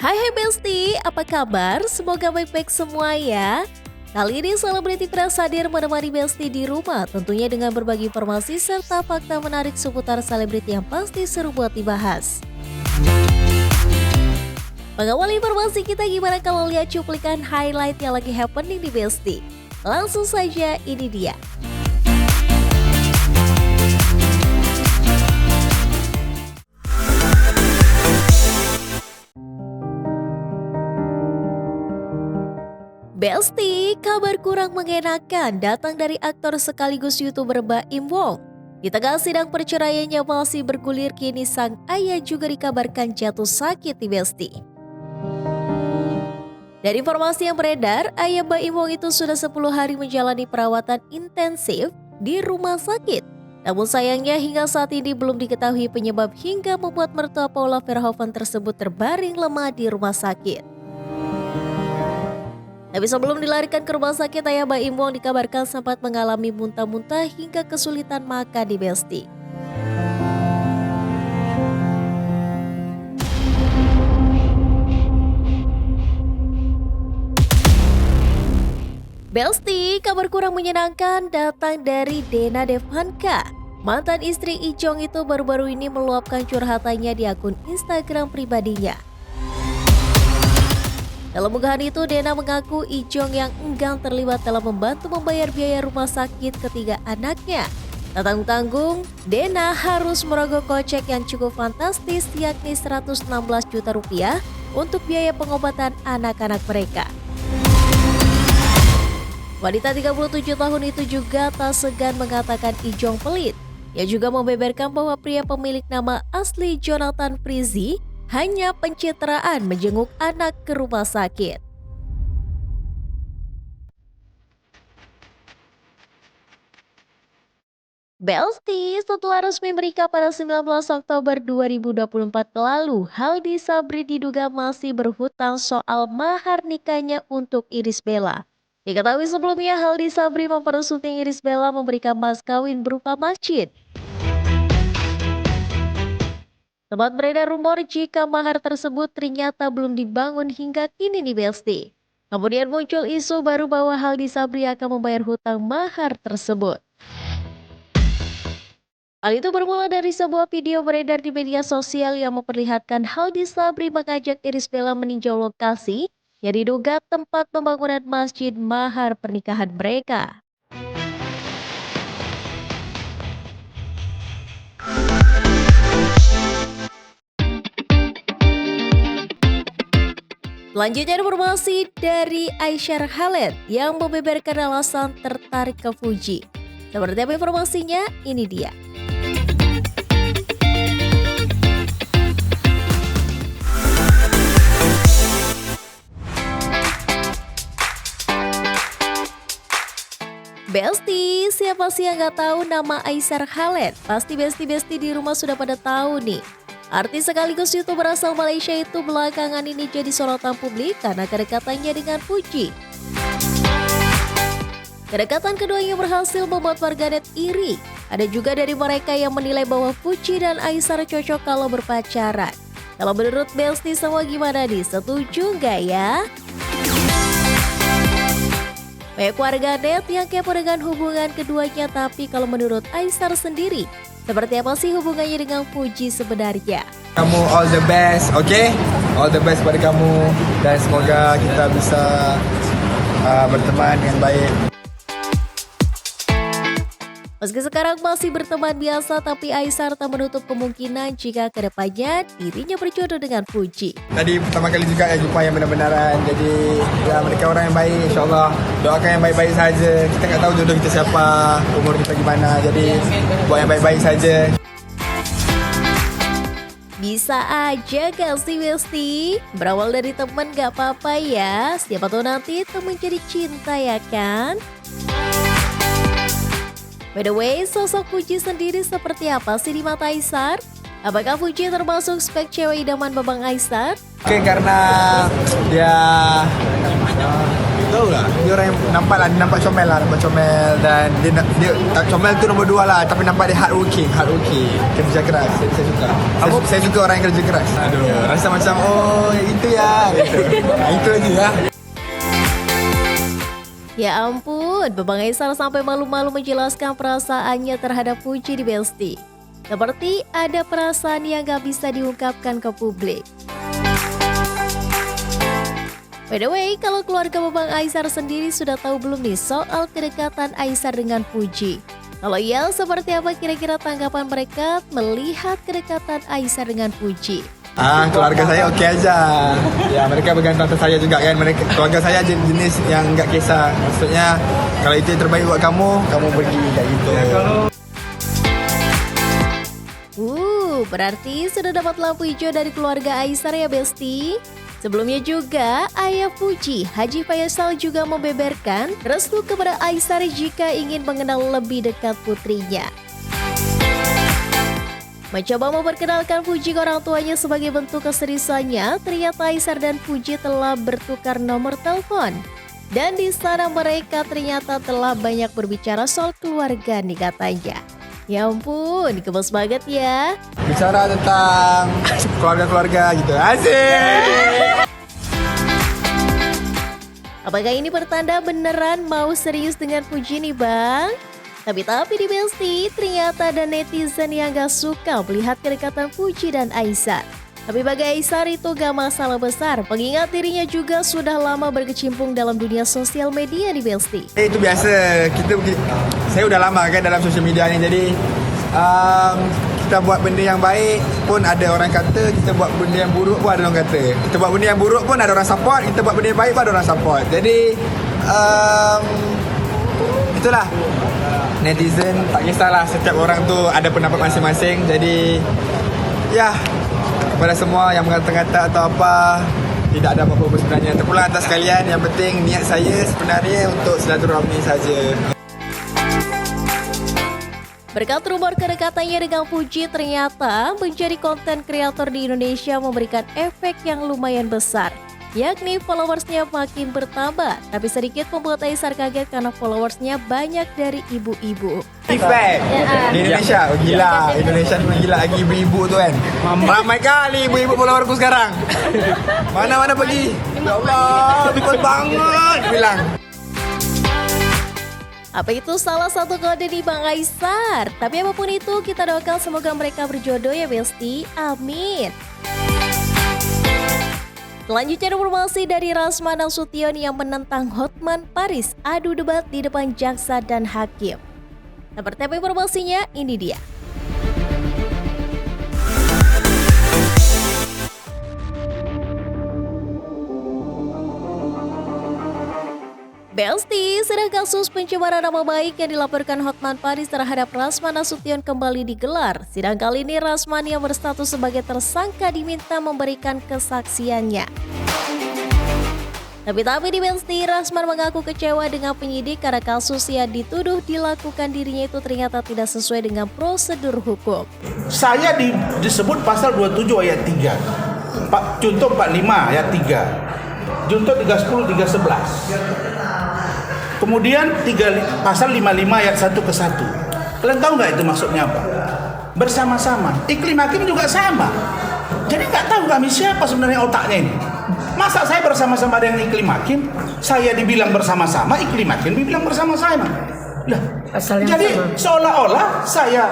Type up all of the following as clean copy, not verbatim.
Hai Besti, apa kabar? Semoga baik-baik semua ya. Kali ini Selebriti Press hadir menemani Besti di rumah, tentunya dengan berbagi informasi serta fakta menarik seputar selebriti yang pasti seru buat dibahas. Mengawali informasi kita, gimana kalau lihat cuplikan highlight yang lagi happening di Besti? Langsung saja, ini dia. Besti, kabar kurang mengenakan datang dari aktor sekaligus YouTuber Baim Wong. Di tengah sidang perceraiannya masih bergulir, kini sang ayah juga dikabarkan jatuh sakit di Besti. Dari informasi yang beredar, ayah Baim Wong itu sudah 10 hari menjalani perawatan intensif di rumah sakit. Namun sayangnya hingga saat ini belum diketahui penyebab hingga membuat mertua Paula Verhoeven tersebut terbaring lemah di rumah sakit. Tapi sebelum dilarikan ke rumah sakit, ayah Baim Wong dikabarkan sempat mengalami muntah-muntah hingga kesulitan makan di Besti. Besti, kabar kurang menyenangkan datang dari Dena Devanka. Mantan istri Ijong itu baru-baru ini meluapkan curhatannya di akun Instagram pribadinya. Dalam unggahan itu, Dena mengaku Ijong yang enggan terlibat dalam membantu membayar biaya rumah sakit ketiga anaknya. Tak tanggung-tanggung, Dena harus merogoh kocek yang cukup fantastis, yakni 116 juta rupiah untuk biaya pengobatan anak-anak mereka. Wanita 37 tahun itu juga tak segan mengatakan Ijong pelit. Ia juga membeberkan bahwa pria pemilik nama asli Jonathan Frizzy hanya pencitraan menjenguk anak ke rumah sakit. Besti, setelah resmi menikah pada 19 Oktober 2024 lalu, Haldi Sabri diduga masih berhutang soal mahar nikahnya untuk Irish Bella. Diketahui sebelumnya Haldi Sabri mempersunting Irish Bella memberikan mas kawin berupa masjid. Sempat beredar rumor jika mahar tersebut ternyata belum dibangun hingga kini nih Besti. Kemudian muncul isu baru bahwa Haldi Sabri akan membayar hutang mahar tersebut. Hal itu bermula dari sebuah video beredar di media sosial yang memperlihatkan Haldi Sabri mengajak Irish Bella meninjau lokasi yang diduga tempat pembangunan masjid mahar pernikahan mereka. Selanjutnya informasi dari Aisyah Khaled yang membeberkan alasan tertarik ke Fuji. Seperti apa informasinya? Ini dia. Besti, siapa sih yang gak tahu nama Aisyah Khaled? Pasti besti-besti di rumah sudah pada tahu nih. Artis sekaligus YouTuber asal Malaysia itu belakangan ini jadi sorotan publik karena kedekatannya dengan Fuji. Kedekatan keduanya berhasil membuat warganet iri. Ada juga dari mereka yang menilai bahwa Fuji dan Aisyah cocok kalau berpacaran. Kalau menurut Besti semua gimana nih? Setuju nggak ya? Banyak warganet yang kepo dengan hubungan keduanya, tapi kalau menurut Aisyah sendiri, seperti apa sih hubungannya dengan Fuji sebenarnya? Kamu all the best, okay? All the best pada kamu dan semoga kita bisa berteman dengan baik. Meski sekarang masih berteman biasa, tapi Aisyah tak menutup kemungkinan jika kedepannya dirinya berjodoh dengan Fuji. Tadi pertama kali juga ya jumpa yang benar-benaran, jadi ya mereka orang yang baik, insyaAllah doakan yang baik-baik saja. Kita nggak tahu jodoh kita siapa, umur kita gimana, jadi buat yang baik-baik saja. Bisa aja gak sih Besti? Berawal dari teman gak apa-apa ya, siapa tahu nanti teman jadi cinta ya kan? By the way, sosok Fuji sendiri seperti apa sih di mata Aisyah? Apakah Fuji termasuk spek cewek idaman Babang Aisyah? Oke, karena dia tahu lah. Dia orang yang nampak comel lah, nampak comel. Dan dia comel tu nombor 2 lah. Tapi nampak dia hardworking. Kerja keras, saya suka. Saya suka orang yang kerja keras. Aduh, rasa macam, oh itu ya. Gitu. Itu aja ya. Ya ampun, Babang Aisar sampai malu-malu menjelaskan perasaannya terhadap Puji di Besti. Seperti ada perasaan yang gak bisa diungkapkan ke publik. By the way, kalau keluarga Babang Aisar sendiri sudah tahu belum nih soal kedekatan Aisar dengan Puji? Kalau iya, seperti apa kira-kira tanggapan mereka melihat kedekatan Aisar dengan Puji? Keluarga saya okey aja. Ya, mereka bergantung atas saya juga kan. Keluarga saya jenis yang enggak kisah. Maksudnya kalau itu yang terbaik buat kamu pergi kayak gitu. Berarti sudah dapat lampu hijau dari keluarga Aisar ya Besti? Sebelumnya juga, ayah Puji, Haji Faisal juga membeberkan restu kepada Aisar jika ingin mengenal lebih dekat putrinya. Mencoba memperkenalkan Puji ke orang tuanya sebagai bentuk keseriusannya, ternyata Aisar dan Puji telah bertukar nomor telepon. Dan di sana mereka ternyata telah banyak berbicara soal keluarga nih katanya. Ya ampun, gemes banget ya. Bicara tentang keluarga-keluarga gitu. Asik! Apakah ini pertanda beneran mau serius dengan Puji nih bang? Tapi di Besti, ternyata ada netizen yang gak suka melihat kedekatan Puji dan Aisar. Tapi bagi Aisar itu gak masalah besar, mengingat dirinya juga sudah lama berkecimpung dalam dunia sosial media di Besti. Itu biasa, saya udah lama kan dalam sosial media ni, jadi kita buat benda yang baik pun ada orang kata, kita buat benda yang buruk pun ada orang kata. Kita buat benda yang buruk pun ada orang support, kita buat benda yang baik pun ada orang support. Jadi itulah, netizen tak kisahlah, setiap orang tu ada pendapat masing-masing. Jadi ya, kepada semua yang mengata-ngata atau apa, tidak ada apa-apa sebenarnya. Terpulang atas kalian, yang penting niat saya sebenarnya untuk silaturahmi saja. Berkat rumor kedekatannya dengan Puji, ternyata menjadi konten kreator di Indonesia memberikan efek yang lumayan besar, yakni followersnya makin bertambah. Tapi sedikit membuat Aisar kaget karena followersnya banyak dari ibu-ibu. Effect di Indonesia, gila. Indonesia ni gila lagi ibu-ibu tu kan. Ramai kali ibu-ibu followerku sekarang. Mana-mana pergi. Ya Allah, ikut banget bilang. Apa itu salah satu kode di Bang Aisar? Tapi apapun itu, kita doakan semoga mereka berjodoh ya Besti. Amin. Selanjutnya informasi dari Rasma Nasution yang menentang Hotman Paris adu debat di depan jaksa dan hakim. Seperti apa informasinya? Ini dia. Besti, sedang kasus pencemaran nama baik yang dilaporkan Hotman Paris terhadap Rasma Nasution kembali digelar. Sidang kali ini Rasman yang berstatus sebagai tersangka diminta memberikan kesaksiannya. Tapi di Besti, Rasman mengaku kecewa dengan penyidik karena kasus yang dituduh dilakukan dirinya itu ternyata tidak sesuai dengan prosedur hukum. Saya disebut pasal 27 ayat 3. Contoh 45 ayat 3. Contoh 310 311. Kemudian pasal 55 ayat 1 ke 1. Kalian tahu nggak itu maksudnya apa? Bersama-sama. Iklim hakim juga sama. Jadi nggak tahu kami siapa sebenarnya otaknya ini. Masa saya bersama-sama dengan iklim hakim, saya dibilang bersama-sama, iklim hakim dibilang bersama-sama. Lah, jadi seolah-olah saya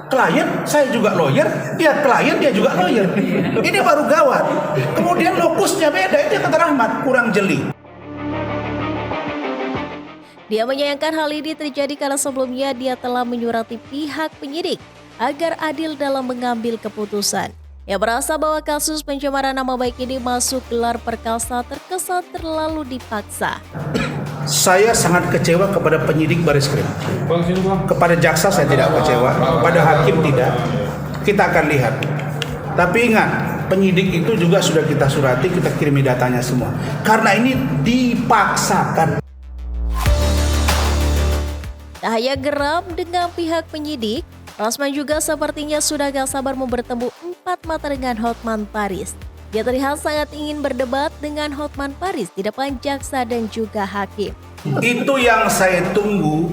klien, saya juga lawyer, dia klien, dia juga lawyer. Ini baru gawat. Kemudian lokusnya beda, itu kata Rahmat, kurang jeli. Dia menyayangkan hal ini terjadi karena sebelumnya dia telah menyurati pihak penyidik agar adil dalam mengambil keputusan. Ia merasa bahwa kasus pencemaran nama baik ini masuk gelar perkasa terkesan terlalu dipaksa. Saya sangat kecewa kepada penyidik Bareskrim. Kepada jaksa saya tidak kecewa, kepada hakim tidak. Kita akan lihat. Tapi ingat, penyidik itu juga sudah kita surati, kita kirimi datanya semua. Karena ini dipaksakan. Tak hanya geram dengan pihak penyidik, Rasman juga sepertinya sudah gak sabar mau bertemu empat mata dengan Hotman Paris. Dia terlihat sangat ingin berdebat dengan Hotman Paris di depan jaksa dan juga hakim. Itu yang saya tunggu,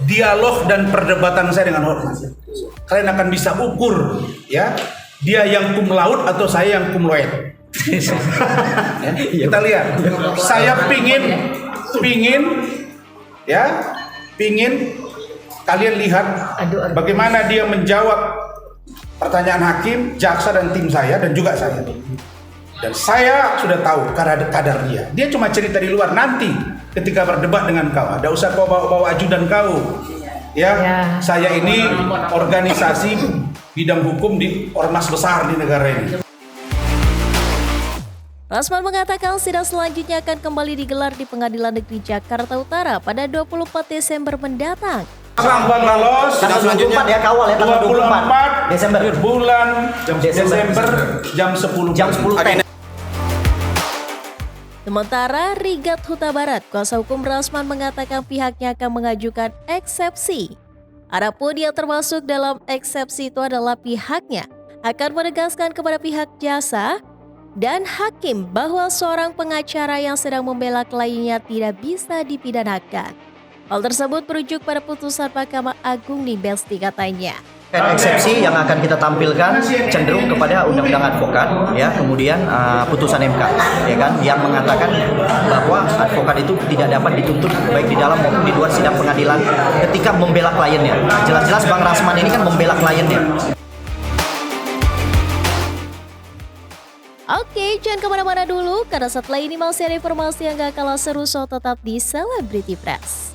dialog dan perdebatan saya dengan Hotman. Kalian akan bisa ukur, ya, dia yang cum laude atau saya yang cum laude. Ya, kita lihat. Saya pingin kalian lihat bagaimana dia menjawab pertanyaan hakim, jaksa dan tim saya dan juga saya. Dan saya sudah tahu kadar dia. Dia cuma cerita di luar, nanti ketika berdebat dengan kau, ada usah kau bawa ajudan kau. Ya, saya ini organisasi bidang hukum di ormas besar di negara ini. Rasman mengatakan sidang selanjutnya akan kembali digelar di Pengadilan Negeri Jakarta Utara pada 24 Desember mendatang. Bang lolos Tanggal 24 ya, kawal ya, tanggal 24 Desember. bulan Desember jam 10. Jam 10 teng. Sementara Rigat Huta Barat, kuasa hukum Rasman mengatakan pihaknya akan mengajukan eksepsi. Adapun yang termasuk dalam eksepsi itu adalah pihaknya akan menegaskan kepada pihak jasa dan hakim bahwa seorang pengacara yang sedang membela kliennya tidak bisa dipidanakan. Hal tersebut merujuk pada putusan Mahkamah Agung nih Besti katanya. Eksepsi yang akan kita tampilkan cenderung kepada undang-undang advokat, ya, kemudian putusan MK, ya kan, yang mengatakan bahwa advokat itu tidak dapat dituntut baik di dalam maupun di luar sidang pengadilan ketika membela kliennya. Jelas-jelas Bang Rasman ini kan membela kliennya. Oke, jangan kemana-mana dulu karena setelah ini masih ada informasi yang gak kalah seru, so tetap di Celebrity Press.